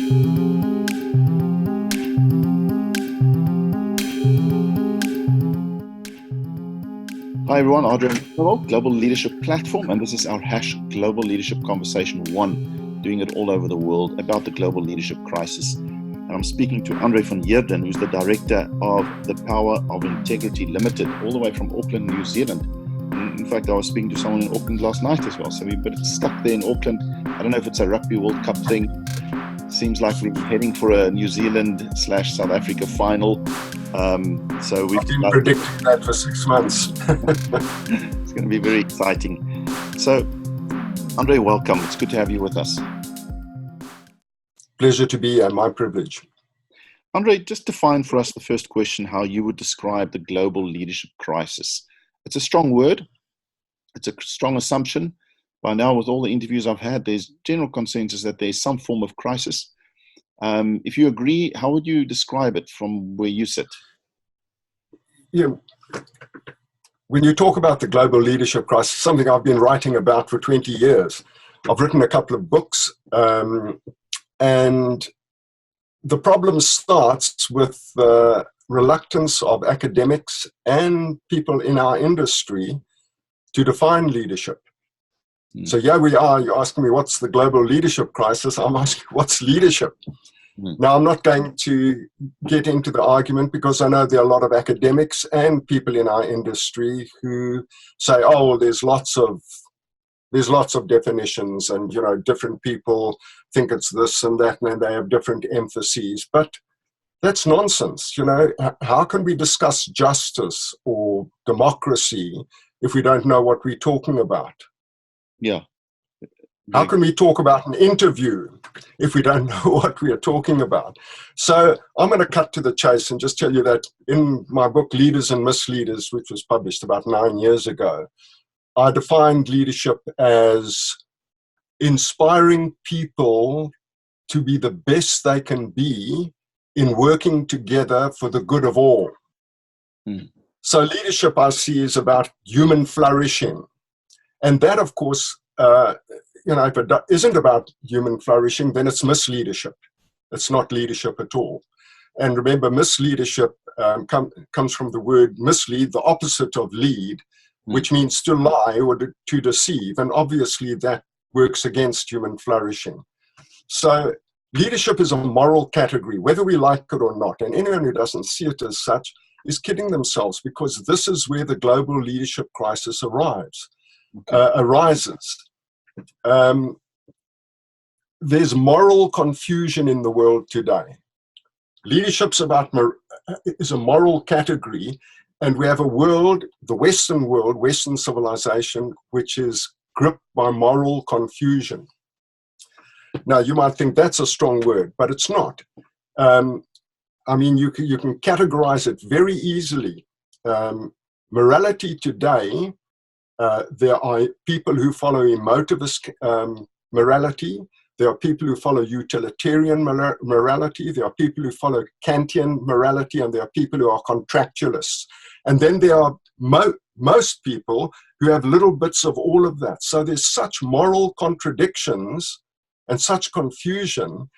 Hi everyone, Adrian, Global Leadership Platform, and this is our Global Leadership Conversation 1, doing it all over the world about the global leadership crisis. And I'm speaking to Andre van Heerden, who's the director of the Power of Integrity Limited, all the way from Auckland, New Zealand. And in fact, I was speaking to someone in Auckland last night as well, so we're a bit stuck there in Auckland. I don't know if it's a Rugby World Cup thing. Seems like we're heading for a New Zealand/South Africa final. So we've been predicting that for 6 months. It's going to be very exciting. So, Andre, welcome. It's good to have you with us. Pleasure to be here. My privilege. Andre, just define for us the first question, how you would describe the global leadership crisis. It's a strong word. It's a strong assumption. By now, with all the interviews I've had, there's general consensus that there's some form of crisis. If you agree, how would you describe it from where you sit? Yeah. When you talk about the global leadership crisis, something I've been writing about for 20 years. I've written a couple of books, and the problem starts with the reluctance of academics and people in our industry to define leadership. So here we are, you're asking me what's the global leadership crisis, I'm asking what's leadership? Now, I'm not going to get into the argument because I know there are a lot of academics and people in our industry who say, oh, there's lots of definitions, and different people think it's this and that, and they have different emphases. But that's nonsense. How can we discuss justice or democracy if we don't know what we're talking about? Yeah. How can we talk about an interview if we don't know what we are talking about? So I'm going to cut to the chase and just tell you that in my book, Leaders and Misleaders, which was published about 9 years ago, I defined leadership as inspiring people to be the best they can be in working together for the good of all. So leadership, I see, is about human flourishing. And that, of course, if it isn't about human flourishing, then it's misleadership. It's not leadership at all. And remember, misleadership comes from the word mislead, the opposite of lead, which means to lie or to deceive. And obviously that works against human flourishing. So leadership is a moral category, whether we like it or not. And anyone who doesn't see it as such is kidding themselves, because this is where the global leadership crisis arises. There's moral confusion in the world today. Leadership is a moral category, and we have a world, the Western world, Western civilization, which is gripped by moral confusion. Now, you might think that's a strong word, but it's not. You can categorize it very easily. Morality today, there are people who follow emotivist morality. There are people who follow utilitarian morality. There are people who follow Kantian morality, and there are people who are contractualists. And then there are most people who have little bits of all of that. So there's such moral contradictions and such confusion,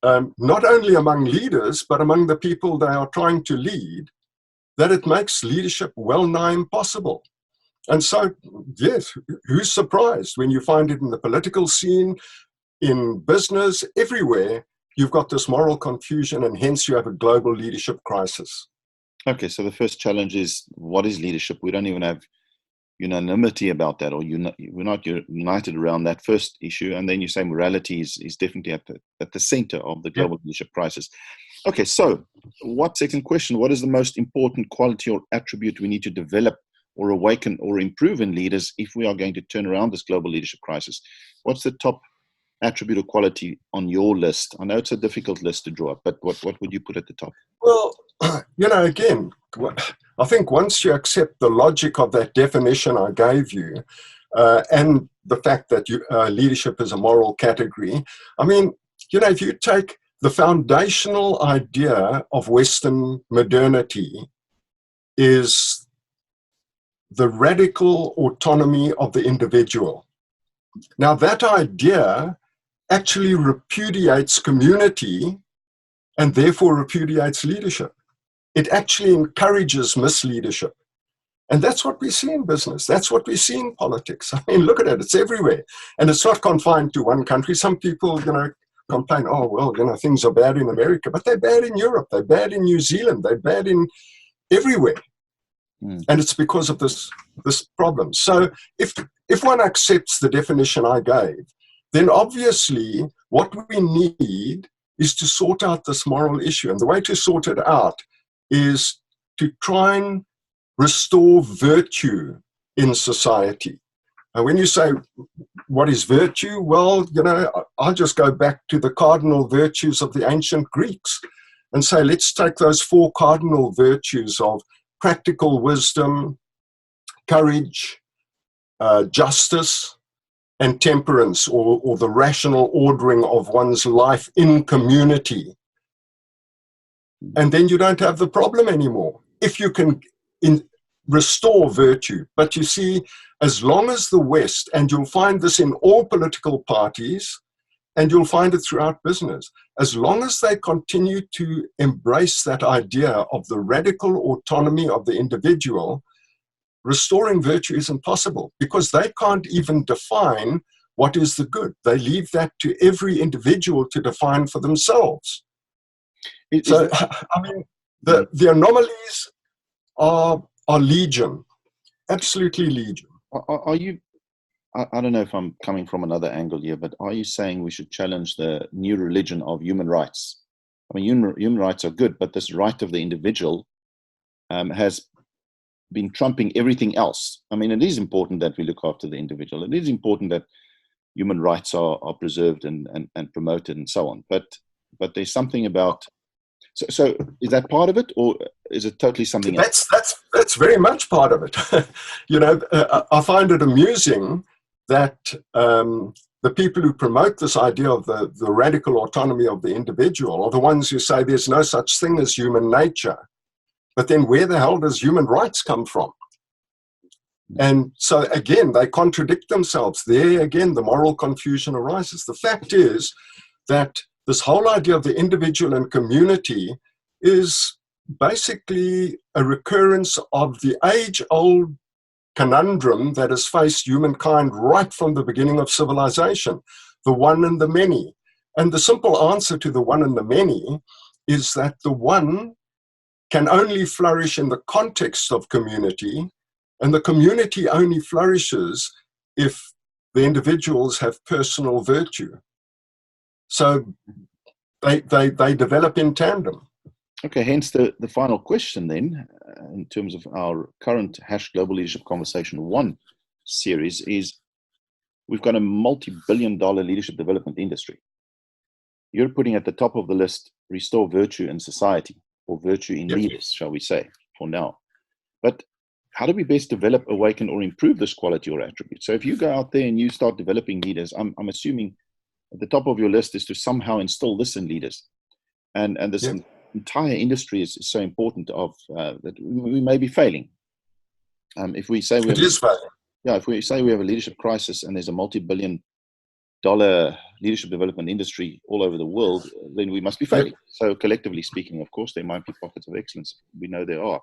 not only among leaders, but among the people they are trying to lead, that it makes leadership well nigh impossible. And so, yes, who's surprised when you find it in the political scene, in business, everywhere, you've got this moral confusion, and hence you have a global leadership crisis. Okay, so the first challenge is, what is leadership? We don't even have unanimity about that, or we're not united around that first issue. And then you say morality is definitely at the center of the global leadership crisis. Okay, so second question, what is the most important quality or attribute we need to develop or awaken or improve in leaders if we are going to turn around this global leadership crisis? What's the top attribute or quality on your list? I know it's a difficult list to draw up, but what would you put at the top? Well, again, I think once you accept the logic of that definition I gave you, and the fact that leadership is a moral category, if you take the foundational idea of Western modernity is the radical autonomy of the individual. Now, that idea actually repudiates community and therefore repudiates leadership. It actually encourages misleadership. And that's what we see in business. That's what we see in politics. I mean, look at it. It's everywhere. And it's not confined to one country. Some people, complain, oh, well, things are bad in America. But they're bad in Europe. They're bad in New Zealand. They're bad in everywhere. And it's because of this problem. So if one accepts the definition I gave, then obviously what we need is to sort out this moral issue. And the way to sort it out is to try and restore virtue in society. And when you say, what is virtue? Well, I'll just go back to the cardinal virtues of the ancient Greeks and say, let's take those 4 cardinal virtues of practical wisdom, courage, justice, and temperance, or the rational ordering of one's life in community. And then you don't have the problem anymore, if you can restore virtue. But you see, as long as the West, and you'll find this in all political parties, and you'll find it throughout business, as long as they continue to embrace that idea of the radical autonomy of the individual, restoring virtue isn't possible, because they can't even define what is the good. They leave that to every individual to define for themselves. I mean, the anomalies are legion, absolutely legion. Are you, I don't know if I'm coming from another angle here, but are you saying we should challenge the new religion of human rights? I mean, human rights are good, but this right of the individual has been trumping everything else. I mean, it is important that we look after the individual. It is important that human rights are preserved and promoted and so on. But there's something about, so is that part of it, or is it totally something else? That's very much part of it. I find it amusing that the people who promote this idea of the radical autonomy of the individual are the ones who say there's no such thing as human nature. But then where the hell does human rights come from? And so again, they contradict themselves. There again, the moral confusion arises. The fact is that this whole idea of the individual and community is basically a recurrence of the age-old conundrum that has faced humankind right from the beginning of civilization, the one and the many. And the simple answer to the one and the many is that the one can only flourish in the context of community, and the community only flourishes if the individuals have personal virtue. So they develop in tandem. Okay, hence the final question then, in terms of our current Global Leadership Conversation 1 series, is we've got a multi-billion-dollar leadership development industry. You're putting at the top of the list, restore virtue in society, or virtue in leaders, shall we say, for now. But how do we best develop, awaken, or improve this quality or attribute? So if you go out there and you start developing leaders, I'm assuming at the top of your list is to somehow instill this in leaders. And this entire industry is so important that we may be failing. If we say we if we say we have a leadership crisis and there's a multi-billion-dollar leadership development industry all over the world, then we must be failing. So collectively speaking, of course, there might be pockets of excellence. We know there are.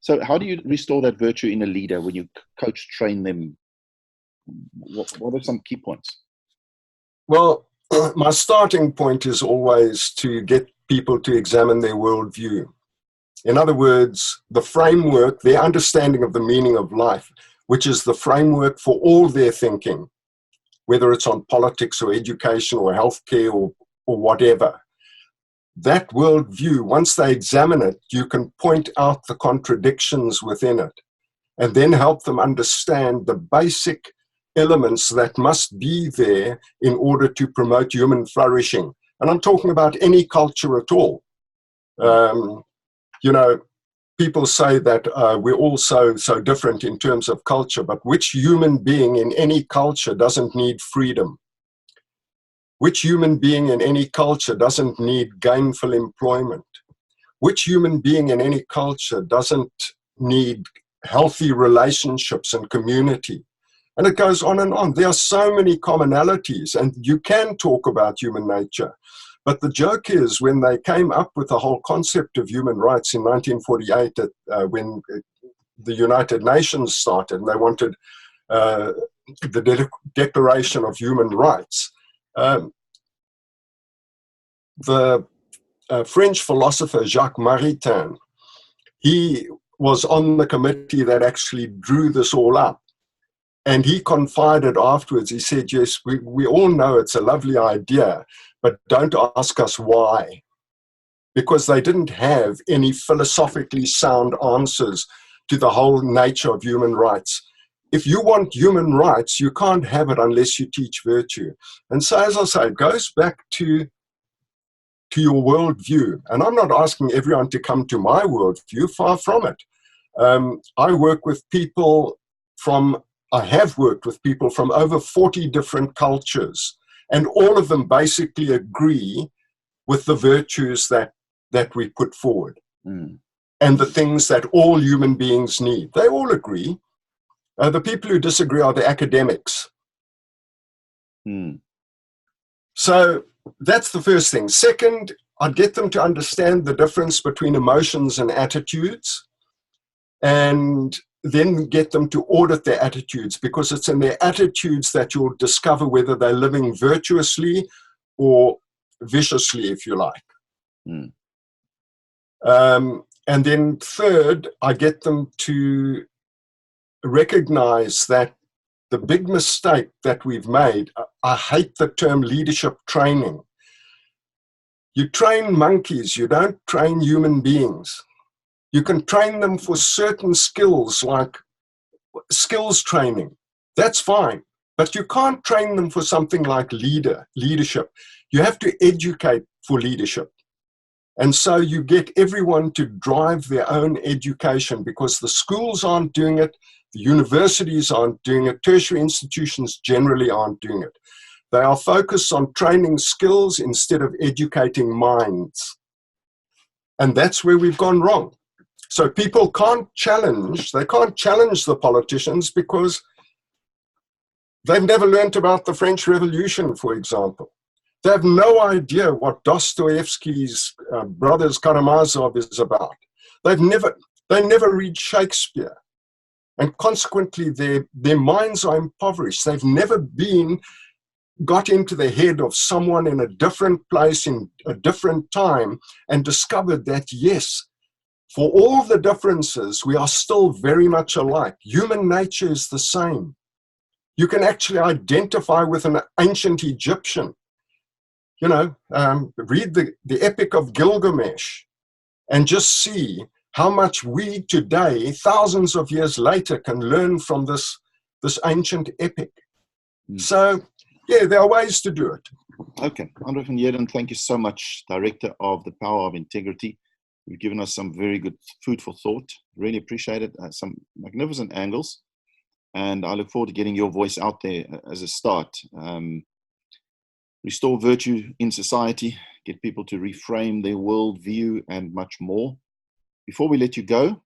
So how do you restore that virtue in a leader when you coach, train them? What are some key points? Well, my starting point is always to get people to examine their worldview. In other words, the framework, their understanding of the meaning of life, which is the framework for all their thinking, whether it's on politics or education or healthcare or whatever. That worldview, once they examine it, you can point out the contradictions within it and then help them understand the basic elements that must be there in order to promote human flourishing. And I'm talking about any culture at all. People say that we're all so different in terms of culture, but which human being in any culture doesn't need freedom? Which human being in any culture doesn't need gainful employment? Which human being in any culture doesn't need healthy relationships and community? And it goes on and on. There are so many commonalities, and you can talk about human nature. But the joke is, when they came up with the whole concept of human rights in 1948, when the United Nations started, and they wanted the Declaration of Human Rights, the French philosopher Jacques Maritain, he was on the committee that actually drew this all up. And he confided afterwards, he said, yes, we all know it's a lovely idea, but don't ask us why. Because they didn't have any philosophically sound answers to the whole nature of human rights. If you want human rights, you can't have it unless you teach virtue. And so, as I say, it goes back to your worldview. And I'm not asking everyone to come to my worldview, far from it. I have worked with people from over 40 different cultures, and all of them basically agree with the virtues that we put forward and the things that all human beings need. They all agree. The people who disagree are the academics. So that's the first thing. Second, I'd get them to understand the difference between emotions and attitudes, and then get them to audit their attitudes, because it's in their attitudes that you'll discover whether they're living virtuously or viciously, if you like. And then third, I get them to recognize that the big mistake that we've made, I hate the term leadership training. You train monkeys, you don't train human beings. You can train them for certain skills, like skills training. That's fine. But you can't train them for something like leadership. You have to educate for leadership. And so you get everyone to drive their own education, because the schools aren't doing it, the universities aren't doing it, tertiary institutions generally aren't doing it. They are focused on training skills instead of educating minds. And that's where we've gone wrong. So people can't challenge the politicians because they've never learned about the French Revolution, for example. They have no idea what Dostoevsky's Brothers Karamazov is about. They never read Shakespeare. And consequently, their minds are impoverished. They've never got into the head of someone in a different place, in a different time, and discovered that, yes, for all the differences, we are still very much alike. Human nature is the same. You can actually identify with an ancient Egyptian. Read the Epic of Gilgamesh and just see how much we today, thousands of years later, can learn from this ancient epic. So, yeah, there are ways to do it. Okay. Andre van Heerden, thank you so much, Director of the Power of Integrity. You've given us some very good food for thought. Really appreciate it. Some magnificent angles. And I look forward to getting your voice out there as a start. Restore virtue in society, get people to reframe their worldview, and much more. Before we let you go,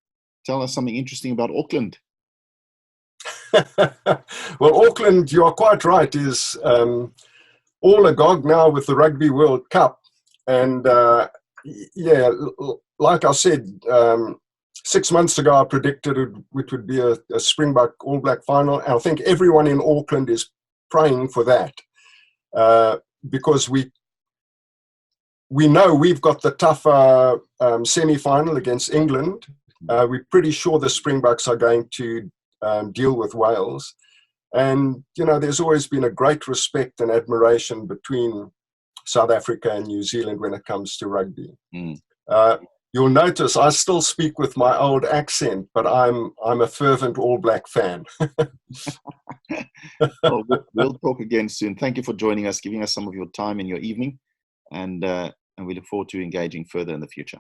tell us something interesting about Auckland. Well, Auckland, you are quite right, is all agog now with the Rugby World Cup. And yeah, like I said, 6 months ago, I predicted it would be a Springbok All Black final. And I think everyone in Auckland is praying for that. Because we know we've got the tougher semi-final against England. We're pretty sure the Springboks are going to deal with Wales. And, there's always been a great respect and admiration between South Africa and New Zealand when it comes to rugby. You'll notice I still speak with my old accent, but I'm a fervent All Black fan. Well, we'll talk again soon. Thank you for joining us, giving us some of your time in your evening, and we look forward to engaging further in the future.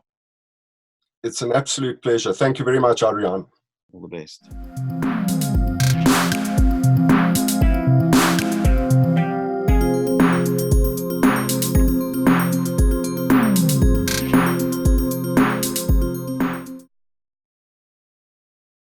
It's an absolute pleasure. Thank you very much, Ariane. All the best.